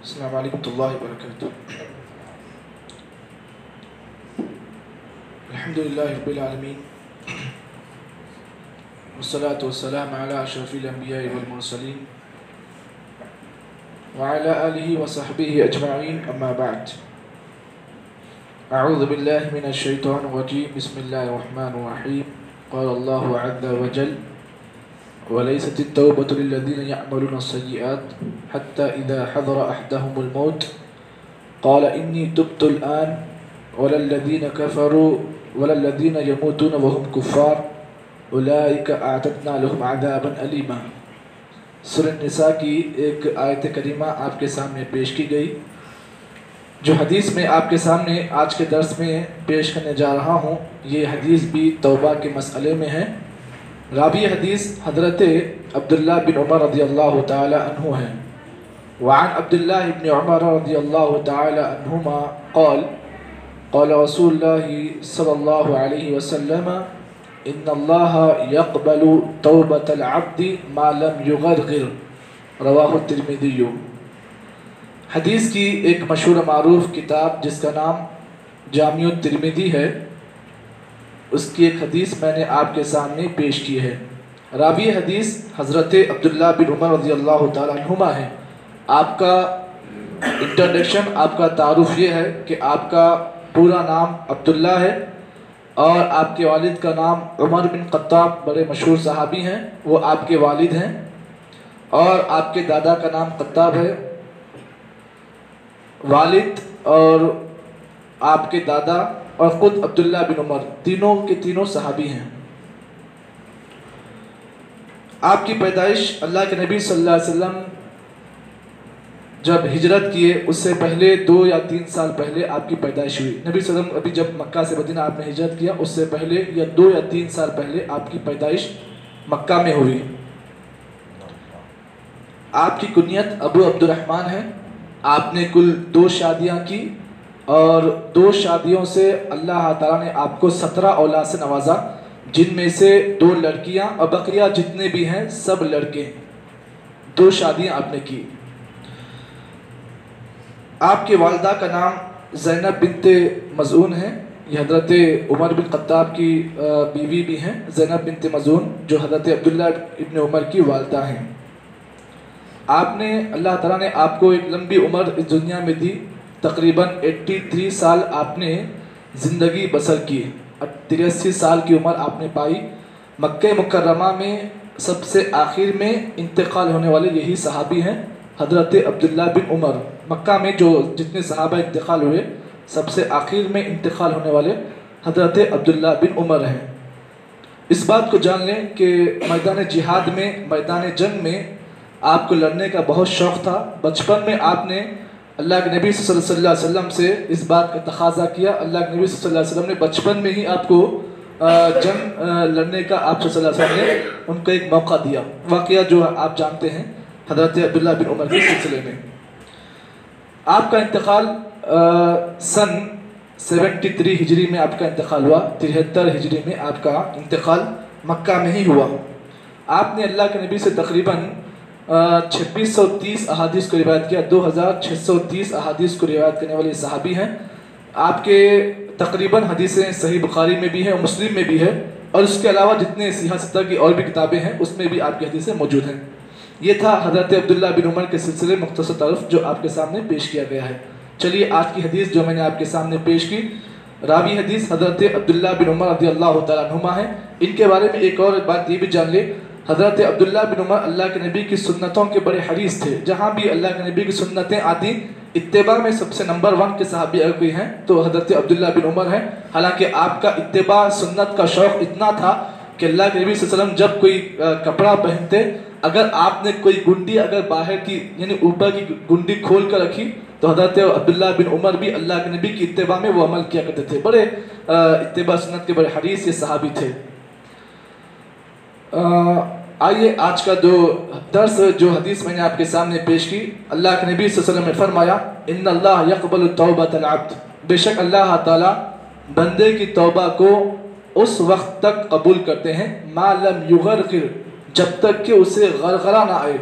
अस्सलामु अलैकुम वरहमतुल्लाहि वबरकातुहू। अल्हम्दुलिल्लाहि रब्बिल आलमीन वस्सलातु वस्सलामु अला अशरफिल अंबियाइ वल मुरसलीन व अला आलिहि व सहबिहि अजमईन, अम्मा बाद। अऊज़ु बिल्लाहि मिनश शैतानिर रजीम, बिस्मिल्लाहिर रहमानिर रहीम। क़ाल अल्लाहु अज़्ज़ा व जल वलैसतित तौबतु लिल्लज़ीना यअमलूना अस्सय्यिआत हत्ता इज़ा हज़रा अहदहुमुल मौत क़ाल इन्नी तुब्तुल आन वलल्लज़ीना कफ़रू वलल्लज़ीना यमूतूना वहुम कुफ़्फ़ार उलाइका अअतदना लहुम अज़ाबन अलीमा। सूरह निसा की एक आयत करीमा आपके सामने पेश की गई। जो हदीस में आपके सामने आज के दर्स में पेश करने जा रहा हूँ, ये हदीस भी तौबा के मसले में है। रावी हदीस हज़रत अब्दुल्ला बिन उमर रज़ियल्लाहु ताला अन्हु हैं। वअन अब्दुल्ला इब्न उमर रज़ियल्लाहु ताला अन्हुमा क़ाल क़ाल रसूलुल्लाहि सल्लल्लाहु अलैहि वसल्लम इन्नल्लाह यक़बलु तौबतल अब्दि मा लम युग़रग़िर, रवाहु तिर्मिज़ी। हदीस की एक मशहूर मारूफ किताब जिसका नाम जामिउ तिर्मिज़ी है, उसकी एक हदीस मैंने आपके सामने पेश की है। रावी हदीस हज़रत अब्दुल्ला बिन उमर रज़ियल्लाहु ताला अन्हुमा है। आपका इंट्रोडक्शन, आपका तारुफ ये है कि आपका पूरा नाम अब्दुल्ला है और आपके वालिद का नाम उमर बिन ख़त्ताब, बड़े मशहूर सहाबी हैं, वो आपके वालिद हैं। और आपके दादा का नाम ख़त्ताब है। वालिद और आपके दादा और ख़ुद अब्दुल्ला बिन उमर तीनों के तीनों सहाबी हैं। आपकी पैदाइश अल्लाह के नबी सल्लल्लाहु अलैहि वसल्लम जब हिजरत किए उससे पहले 2 या 3 साल पहले आपकी पैदाइश हुई। नबी सल्लल्लाहु अलैहि वसल्लम अभी जब मक्का से मदीना आपने हिजरत किया उससे पहले या 2 या 3 साल पहले आपकी पैदाइश मक्का में हुई। आपकी कुनियत अबू अब्दुर्रहमान है। आपने कुल 2 शादियाँ की और 2 शादियों से अल्लाह ताला ने आपको 17 औलाद से नवाजा, जिनमें से 2 लड़कियां और बकरियां जितने भी हैं सब लड़के। 2 शादियां आपने की। आपके वालिदा का नाम ज़ैनब बिनते मज़ून है। ये हज़रत उमर बिन ख़त्ताब की बीवी भी हैं, ज़ैनब बिनते मज़ून, जो हज़रत अब्दुल्ला इब्न उमर की वालिदा हैं। आपने अल्लाह ताला ने आपको एक लंबी उम्र इस दुनिया में दी। तकरीबन 83 साल आपने ज़िंदगी बसर की। 83 साल की उम्र आपने पाई। मक्के मुकर्रमा में सबसे आखिर में इंतकाल होने वाले यही सहाबी हैं, हज़रत अब्दुल्ला बिन उमर। मक्का में जो जितने सहाबा इंतकाल हुए सबसे आखिर में इंतकाल होने वाले हज़रत अब्दुल्ला बिन उमर हैं। इस बात को जान लें कि मैदान जिहाद में, मैदान जंग में आपको लड़ने का बहुत शौक़ था। बचपन में आपने अल्लाह के नबी सल्लल्लाहु अलैहि वसल्लम से इस बात का तकाजा किया। अल्लाह के नबी सल्लल्लाहु अलैहि वसल्लम ने बचपन में ही आपको जंग लड़ने का आप सल्लल्लाहु अलैहि वसल्लम ने उनको एक मौका दिया। वाक़या जो आप जानते हैं हज़रत अब्दुल्ला बिन उमर के सिलसिले में। आपका इंतकाल सन 73 हिजरी में आपका इंतकाल हुआ। 73 हिजरी में आपका इंतकाल मक्का में ही हुआ। आपने अल्लाह के नबी से तकरीबन 2630 अहादीस को रिवायत किया। 2630 अहादीस को रिवायत करने वाले सहाबी हैं। आपके तकरीबन हदीसें सही बुखारी में भी हैं और मुस्लिम में भी है, और उसके अलावा जितने सियासत की और भी किताबें हैं उसमें भी आपकी हदीसें मौजूद हैं। ये था हज़रत अब्दुल्ला बिन उमर के सिलसिले मुख्तसर तारुफ जो आपके सामने पेश किया गया है। चलिए आज की हदीस जो मैंने आपके सामने पेश की, रावी हदीस हज़रत अब्दुल्ला बिन उमर रज़ियल्लाहु ताला अन्हुमा है। इनके बारे में एक और बात ये भी जान ले, हज़रत अब्दुल्ला बिन उमर अल्लाह के नबी की सुन्नतों के बड़े हरीस थे। जहाँ भी अल्लाह के नबी की सुन्नतें आती, इत्तिबा में सबसे नंबर 1 के सहाबी अगर कोई हैं तो हज़रत अब्दुल्ला बिन उमर हैं। हालांकि आपका इत्तिबा सुन्नत का शौक़ इतना था कि अल्लाह के नबी सल्लल्लाहु अलैहि वसल्लम जब कोई कपड़ा पहनते, अगर आपने कोई गुंडी अगर बाहर की यानी ऊपर की गुंडी खोल कर रखी तो हज़रत अब्दुल्ला बिन उमर भी अल्लाह के नबी की इत्तिबा में वो अमल किया करते थे। बड़े इत्तिबा सुन्नत के बड़े हरीस ये सहाबी थे। आइए आज का जो दर्स जो हदीस मैंने आपके सामने पेश की, अल्लाह के नबी सल्लल्लाहु अलैहि वसल्लम ने फरमाया इन्नल्लाह यक़बलु तौबतल अब्द, बेशक अल्लाह ताला बंदे की तौबा को उस वक्त तक कबूल करते हैं मा लम युग़रग़िर, जब तक कि उसे गरगरा ना आए।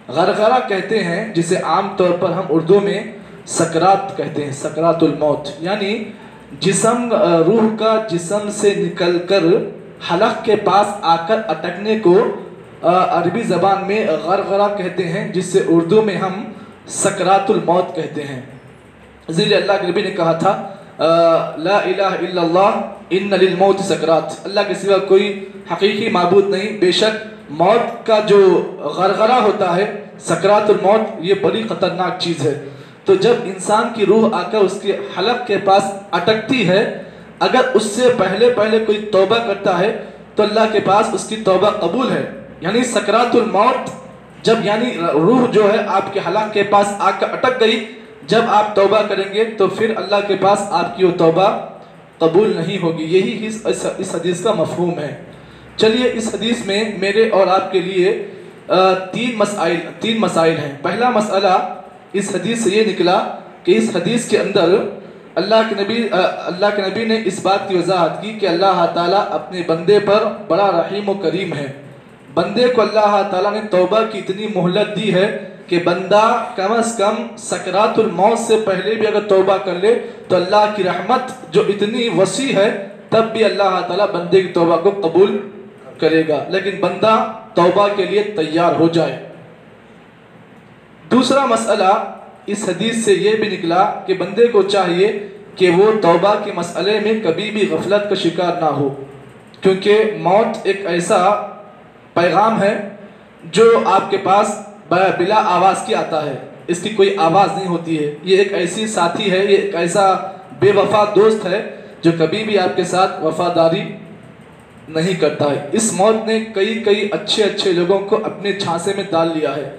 गरगरा कहते हैं जिसे आम तौर पर हम उर्दू में सकरात कहते हैं, सकरातुल मौत, यानी जिस्म रूह का जिस्म से निकलकर हलक के पास आकर अटकने को अरबी ज़बान में गरगरा कहते हैं, जिससे उर्दू में हम सकरातुल मौत कहते हैं। इसीलिए अल्लाह के नबी ने कहा था ला इलाहा इल्लल्लाह इन्ना लिल मौत सकरात, अल्लाह के सिवा कोई हकीकी माबूद नहीं, बेशक मौत का जो गरगरा होता है, सकरातुल मौत, ये बड़ी ख़तरनाक चीज़ है। तो जब इंसान की रूह आकर उसके हलक के पास अटकती है, अगर उससे पहले पहले कोई तौबा करता है तो अल्लाह के पास उसकी तौबा कबूल है। यानी सकरातुल मौत जब, यानी रूह जो है आपके हलक के पास आकर अटक गई, जब आप तौबा करेंगे तो फिर अल्लाह के पास आपकी वो तौबा कबूल नहीं होगी। यही इस हदीस का मफहूम है। चलिए, इस हदीस में मेरे और आपके लिए तीन मसाइल हैं। पहला मसला इस हदीस से ये निकला कि इस हदीस के अंदर अल्लाह के नबी ने इस बात की वजाहत की कि अल्लाह ताला अपने बंदे पर बड़ा रहीम व करीम है। बंदे को अल्लाह ताला ने तौबा की इतनी मोहलत दी है कि बंदा कम अज़ कम सकरातुल मौत से पहले भी अगर तौबा कर ले तो अल्लाह की रहमत जो इतनी वसी है, तब भी अल्लाह ताला बंदे की तौबा को कबूल करेगा, लेकिन बंदा तौबा के लिए तैयार हो जाए। दूसरा मसला इस हदीस से ये भी निकला कि बंदे को चाहिए कि वो तौबा के मसले में कभी भी गफलत का शिकार ना हो, क्योंकि मौत एक ऐसा पैगाम है जो आपके पास बिला आवाज़ की आता है, इसकी कोई आवाज़ नहीं होती है। ये एक ऐसी साथी है, ये एक ऐसा बेवफा दोस्त है जो कभी भी आपके साथ वफादारी नहीं करता है। इस मौत ने कई अच्छे लोगों को अपने झांसे में डाल लिया है।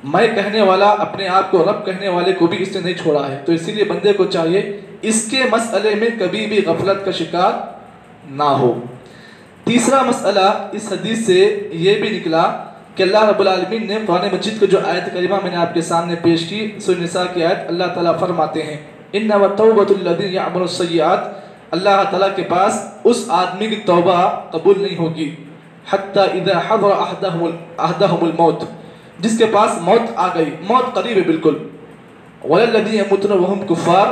मैं कहने वाला अपने आप को रब कहने वाले को भी इसने नहीं छोड़ा है। तो इसीलिए बंदे को चाहिए इसके मसले में कभी भी गफलत का शिकार ना हो। तीसरा मसला इस हदीस से ये भी निकला कि अल्लाह रब्बुल आलमीन ने कुरान मजीद को जो आयत करीमा मैंने आपके सामने पेश की, सूरह निसा की आयत, अल्लाह ताला फरमाते हैं इन्ना वतौबतुल लज़ीना यअमलुस सय्यात, अल्लाह ताला के पास उस आदमी की तौबा कबूल नहीं होगी हत्ता इज़ा हज़रा अहदहुमुल मौत, जिसके पास मौत आ गई, मौत करीब है बिल्कुल, वलल्लज़ीना यमूतूना वहुम कुफ़ार,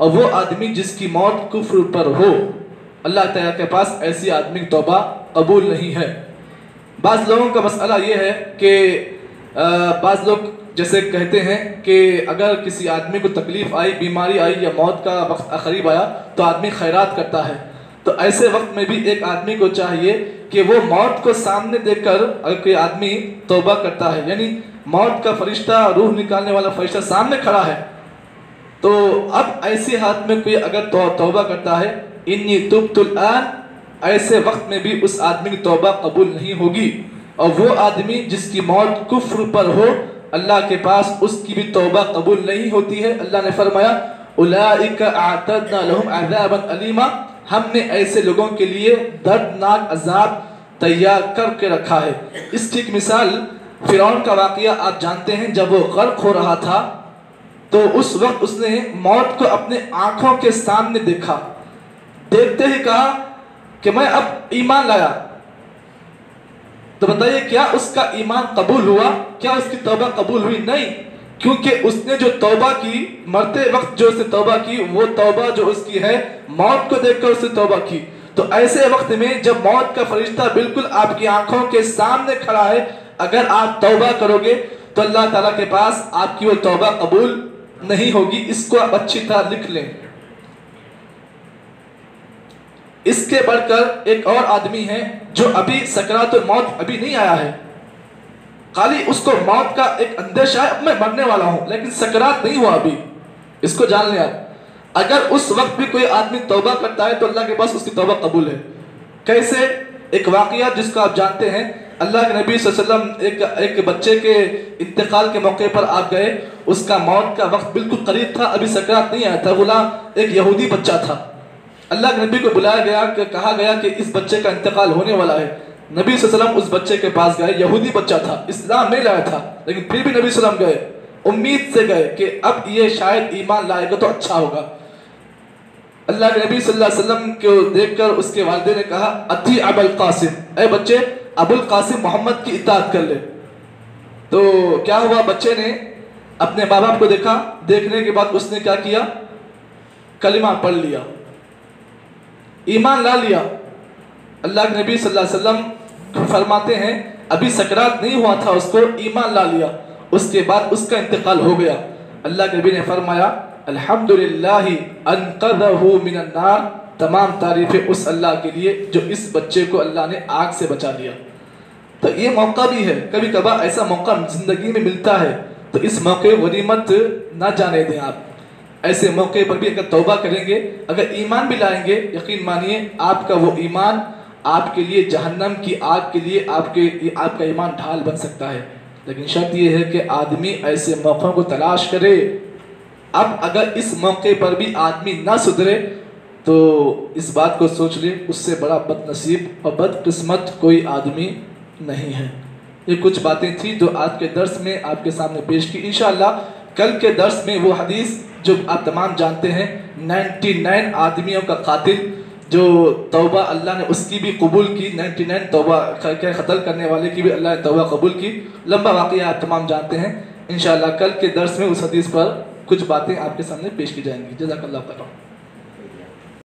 और वो आदमी जिसकी मौत कुफ्र पर हो, अल्लाह ताला के पास ऐसी आदमी की तौबा कबूल नहीं है। बाज़ लोगों का मसला ये है कि बाज़ लोग जैसे कहते हैं कि अगर किसी आदमी को तकलीफ़ आई, बीमारी आई या मौत का वक्त करीब आया तो आदमी खैरात करता है। तो ऐसे वक्त में भी एक आदमी को चाहिए कि वो मौत को सामने देखकर अगर कोई आदमी तौबा करता है, यानी मौत का फरिश्ता, रूह निकालने वाला फरिश्ता सामने खड़ा है, तो अब ऐसे हाथ में कोई अगर तौबा करता है इन्नी तुब्तुल आन, ऐसे वक्त में भी उस आदमी की तौबा कबूल नहीं होगी। और वो आदमी जिसकी मौत कुफ्र पर हो, अल्लाह के पास उसकी भी तौबा कबूल नहीं होती है। अल्लाह ने फरमाया उलाइका अअतदना लहुम अज़ाबन अलीमा, हमने ऐसे लोगों के लिए दर्दनाक अजाब तैयार करके रखा है। इसकी एक मिसाल फिरौन का वाक़या आप जानते हैं। जब वो गर्क हो रहा था तो उस वक्त उसने मौत को अपने आंखों के सामने देखा, देखते ही कहा कि मैं अब ईमान लाया। तो बताइए क्या उसका ईमान कबूल हुआ? क्या उसकी तौबा कबूल हुई? नहीं, क्योंकि उसने जो तौबा की, मरते वक्त जो उसने तौबा की, वो तौबा जो उसकी है मौत को देखकर उसने तौबा की। तो ऐसे वक्त में जब मौत का फरिश्ता बिल्कुल आपकी आंखों के सामने खड़ा है, अगर आप तौबा करोगे तो अल्लाह ताला के पास आपकी वो तौबा कबूल नहीं होगी। इसको आप अच्छी तरह लिख लें। इसके बढ़कर एक और आदमी है जो अभी सकरातुल मौत अभी नहीं आया है, खाली उसको मौत का एक अंदेशा है, अब मैं मरने वाला हूं, लेकिन सकरात नहीं हुआ अभी। इसको जान लिया, अगर उस वक्त भी कोई आदमी तौबा करता है तो अल्लाह के पास उसकी तौबा कबूल है। कैसे? एक वाकया जिसको आप जानते हैं, अल्लाह के नबी सल्लल्लाहु अलैहि वसल्लम एक बच्चे के इंतकाल के मौके पर आप गए, उसका मौत का वक्त बिल्कुल करीब था, अभी सकरात नहीं आया था। गुलाम एक यहूदी बच्चा था। अल्लाह के नबी को बुलाया गया, कहा गया कि इस बच्चे का इंतकाल होने वाला है। नबी सल्लल्लाहु अलैहि वसल्लम उस बच्चे के पास गए, यहूदी बच्चा था, इस्लाम नहीं लाया था, लेकिन फिर भी नबी सल्लल्लाहु अलैहि वसल्लम गए, उम्मीद से गए कि अब ये शायद ईमान लाएगा तो अच्छा होगा। अल्लाह के नबी सल्लल्लाहु अलैहि वसल्लम को देखकर उसके वालिद ने कहा अती अबुल कासिम, ए बच्चे अबुल कासिम मोहम्मद की इताअत कर ले। तो क्या हुआ, बच्चे ने अपने माँ बाप को देखा, देखने के बाद उसने क्या किया, कलिमा पढ़ लिया, ईमान ला लिया। अल्लाह के नबी सल्लल्लाहु अलैहि वसल्लम फरमाते हैं अभी सकरात नहीं हुआ था, उसको ईमान ला लिया, उसके बाद उसका इंतकाल हो गया। अल्लाह के नबी ने फरमाया अल्हम्दुलिल्लाहि अनक़ज़हु मिनन नार, तमाम तारीफ़ें उस अल्लाह के लिए जो इस बच्चे को अल्लाह ने आग से बचा लिया। तो ये मौका भी है, कभी कभार ऐसा मौका ज़िंदगी में मिलता है, तो इस मौके को गनीमत ना जाने दें आप। ऐसे मौके पर भी अगर तौबा करेंगे, अगर ईमान भी लाएंगे, यकीन मानिए आपका वो ईमान आपके लिए जहन्नम की आग के लिए आपका ईमान ढाल बन सकता है। लेकिन शर्त ये है कि आदमी ऐसे मौक़ों को तलाश करे। अब अगर इस मौके पर भी आदमी ना सुधरे तो इस बात को सोच ले, उससे बड़ा बदनसीब और बदकिस्मत कोई आदमी नहीं है। ये कुछ बातें थी जो आज के दर्स में आपके सामने पेश की। इंशाअल्लाह कल के दर्स में वो हदीस जो आप तमाम जानते हैं, 99 आदमियों का कातिल जो तौबा अल्लाह ने उसकी भी कबूल की, 99 तौबा के कत्ल करने वाले की भी अल्लाह ने तौबा कबूल की। लंबा वाक़या आप तमाम जानते हैं। इंशाअल्लाह कल के दर्स में उस हदीस पर कुछ बातें आपके सामने पेश की जाएंगी। जज़ाकल्लाह खैर।